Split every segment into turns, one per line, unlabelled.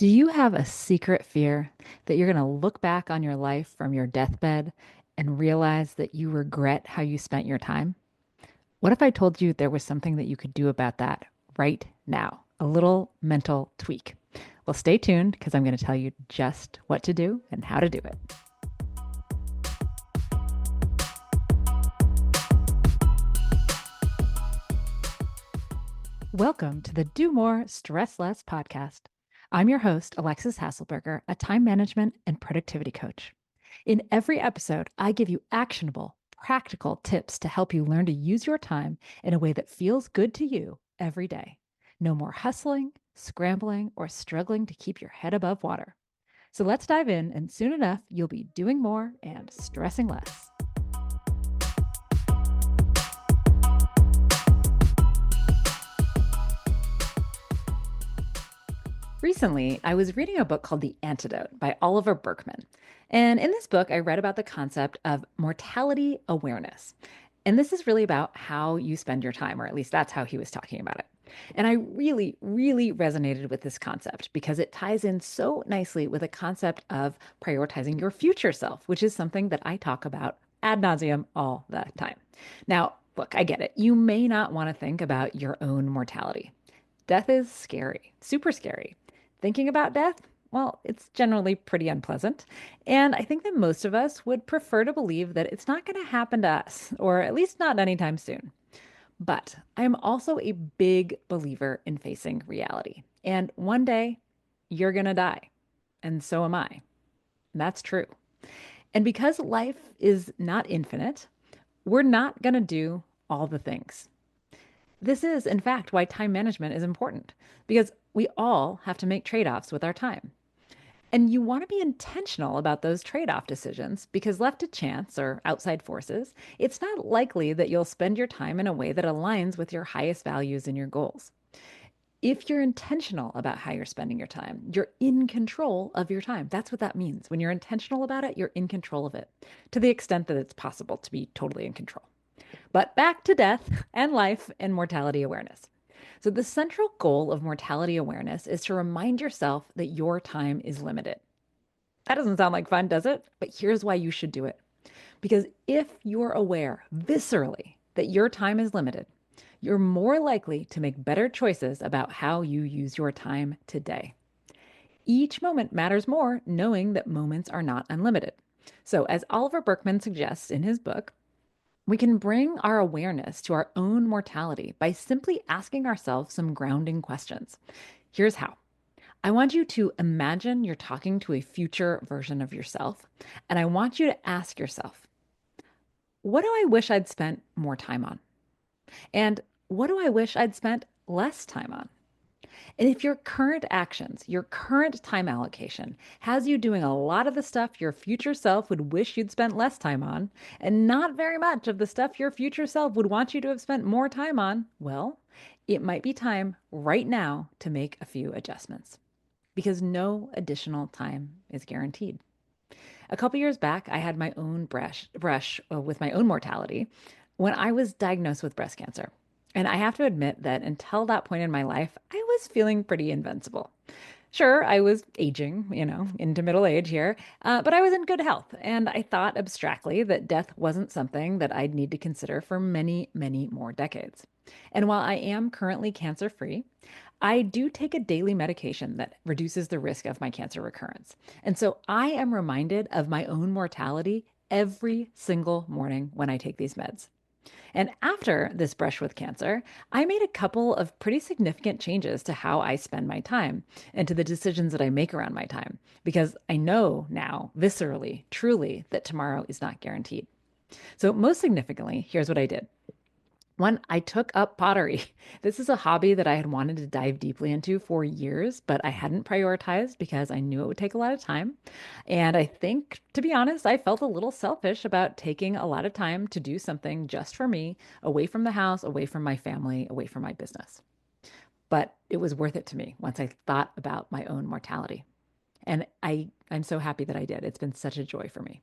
Do you have a secret fear that you're going to look back on your life from your deathbed and realize that you regret how you spent your time? What if I told you there was something that you could do about that right now? A little mental tweak. Well, stay tuned because I'm going to tell you just what to do and how to do it. Welcome to the Do More, Stress Less podcast. I'm your host, Alexis Hasselberger, a time management and productivity coach. In every episode, I give you actionable, practical tips to help you learn to use your time in a way that feels good to you every day. No more hustling, scrambling, or struggling to keep your head above water. So let's dive in, and soon enough, you'll be doing more and stressing less. Recently, I was reading a book called The Antidote by Oliver Burkeman. And in this book, I read about the concept of mortality awareness. And this is really about how you spend your time, or at least that's how he was talking about it. And I really, really resonated with this concept because it ties in so nicely with a concept of prioritizing your future self, which is something that I talk about ad nauseum all the time. Now, look, I get it. You may not want to think about your own mortality. Death is scary, super scary. Thinking about death, well, it's generally pretty unpleasant. And I think that most of us would prefer to believe that it's not going to happen to us, or at least not anytime soon. But I am also a big believer in facing reality. And one day, you're going to die. And so am I. That's true. And because life is not infinite, we're not going to do all the things. This is, in fact, why time management is important, because we all have to make trade offs with our time. And you want to be intentional about those trade off decisions because, left to chance or outside forces, it's not likely that you'll spend your time in a way that aligns with your highest values and your goals. If you're intentional about how you're spending your time, you're in control of your time. That's what that means. When you're intentional about it, you're in control of it to the extent that it's possible to be totally in control. But back to death and life and mortality awareness. So, the central goal of mortality awareness is to remind yourself that your time is limited. That doesn't sound like fun, does it? But here's why you should do it. Because if you're aware viscerally that your time is limited, you're more likely to make better choices about how you use your time today. Each moment matters more knowing that moments are not unlimited. So, as Oliver Burkeman suggests in his book, we can bring our awareness to our own mortality by simply asking ourselves some grounding questions. Here's how. I want you to imagine you're talking to a future version of yourself, and I want you to ask yourself, what do I wish I'd spent more time on? And what do I wish I'd spent less time on? And if your current actions, your current time allocation has you doing a lot of the stuff your future self would wish you'd spent less time on, and not very much of the stuff your future self would want you to have spent more time on, well, it might be time right now to make a few adjustments because no additional time is guaranteed. A couple years back, I had my own brush with my own mortality when I was diagnosed with breast cancer. And I have to admit that until that point in my life, I was feeling pretty invincible. Sure, I was aging, into middle age here, but I was in good health. And I thought abstractly that death wasn't something that I'd need to consider for many, many more decades. And while I am currently cancer free, I do take a daily medication that reduces the risk of my cancer recurrence. And so I am reminded of my own mortality every single morning when I take these meds. And after this brush with cancer, I made a couple of pretty significant changes to how I spend my time and to the decisions that I make around my time, because I know now, viscerally, truly, that tomorrow is not guaranteed. So, most significantly, here's what I did. One, I took up pottery. This is a hobby that I had wanted to dive deeply into for years, but I hadn't prioritized because I knew it would take a lot of time. And I think, to be honest, I felt a little selfish about taking a lot of time to do something just for me, away from the house, away from my family, away from my business. But it was worth it to me once I thought about my own mortality. And I'm so happy that I did. It's been such a joy for me.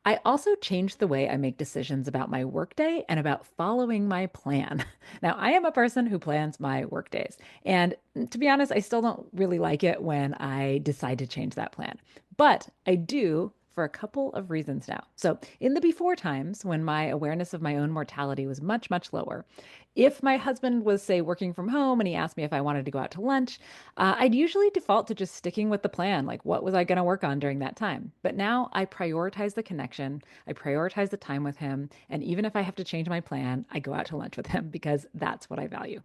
I also changed the way I make decisions about my workday and about following my plan. Now, I am a person who plans my workdays. And to be honest, I still don't really like it when I decide to change that plan. But I do for a couple of reasons now. So, in the before times, when my awareness of my own mortality was much, much lower, if my husband was, say, working from home and he asked me if I wanted to go out to lunch, I'd usually default to just sticking with the plan. Like, what was I going to work on during that time? But now I prioritize the connection, I prioritize the time with him. And even if I have to change my plan, I go out to lunch with him because that's what I value.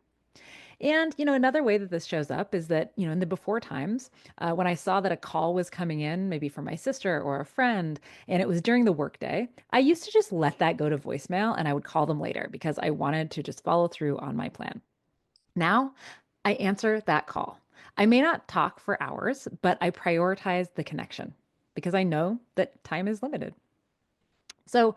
And, another way that this shows up is that, in the before times, when I saw that a call was coming in, maybe from my sister or a friend, and it was during the workday, I used to just let that go to voicemail and I would call them later because I wanted to just follow through on my plan. Now I answer that call. I may not talk for hours, but I prioritize the connection because I know that time is limited. So,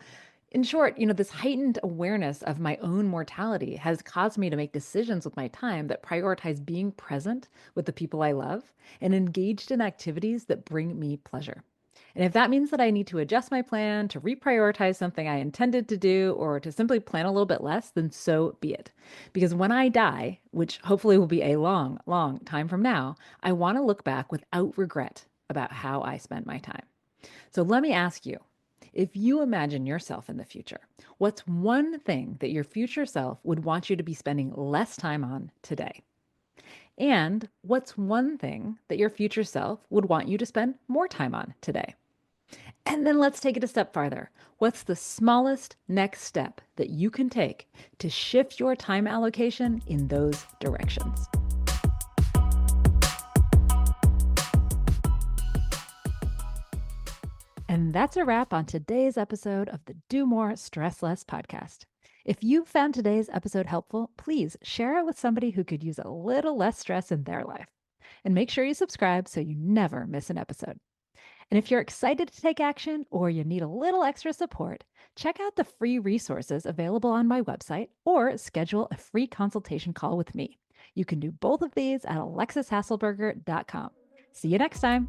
in short, this heightened awareness of my own mortality has caused me to make decisions with my time that prioritize being present with the people I love and engaged in activities that bring me pleasure. And if that means that I need to adjust my plan, to reprioritize something I intended to do, or to simply plan a little bit less, then so be it. Because when I die, which hopefully will be a long, long time from now, I want to look back without regret about how I spent my time. So let me ask you, if you imagine yourself in the future, what's one thing that your future self would want you to be spending less time on today? And what's one thing that your future self would want you to spend more time on today? And then let's take it a step farther. What's the smallest next step that you can take to shift your time allocation in those directions? And that's a wrap on today's episode of the Do More, Stress Less podcast. If you found today's episode helpful, please share it with somebody who could use a little less stress in their life. And make sure you subscribe so you never miss an episode. And if you're excited to take action or you need a little extra support, check out the free resources available on my website or schedule a free consultation call with me. You can do both of these at alexishasselberger.com. See you next time.